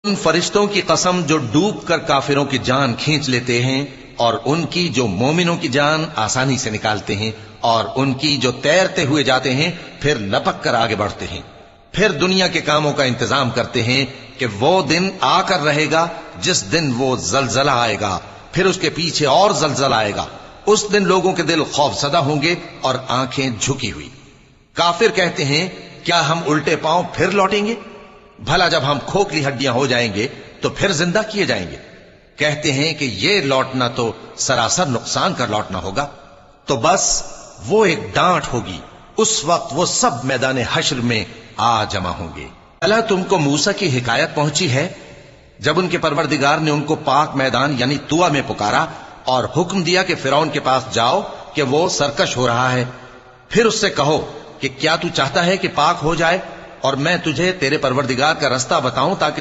उन फरिश्तों की कसम जो डूब कर काफिरों की जान खींच लेते हैं और उनकी जो मोमिनों की जान आसानी से निकालते हैं और उनकी जो तैरते हुए जाते हैं फिर लपक कर आगे बढ़ते हैं। फिर दुनिया के कामों का इंतजाम करते हैं कि वो दिन आकर रहेगा जिस दिन वो जलजला आएगा, फिर उसके पीछे और जलजला आएगा। उस दिन लोगों के दिल खौफसदा होंगे और आंखें झुकी हुई। काफिर कहते हैं, क्या हम उल्टे पांव फिर लौटेंगे? भला जब हम खोखली हड्डियां हो जाएंगे तो फिर जिंदा किए जाएंगे। कहते हैं कि ये लौटना तो सरासर नुकसान कर लौटना होगा। तो बस वो एक डांट होगी, उस वक्त वो सब मैदान हश्र में आ जमा होंगे। भला तुमको मूसा की हिकायत पहुंची है जब उनके परवरदिगार ने उनको पाक मैदान यानी तुआ में पुकारा और हुक्म दिया कि फिरौन के पास जाओ कि वो सरकश हो रहा है। फिर उससे कहो कि क्या तू चाहता है कि पाक हो जाए और मैं तुझे तेरे परवरदिगार का रास्ता बताऊं ताकि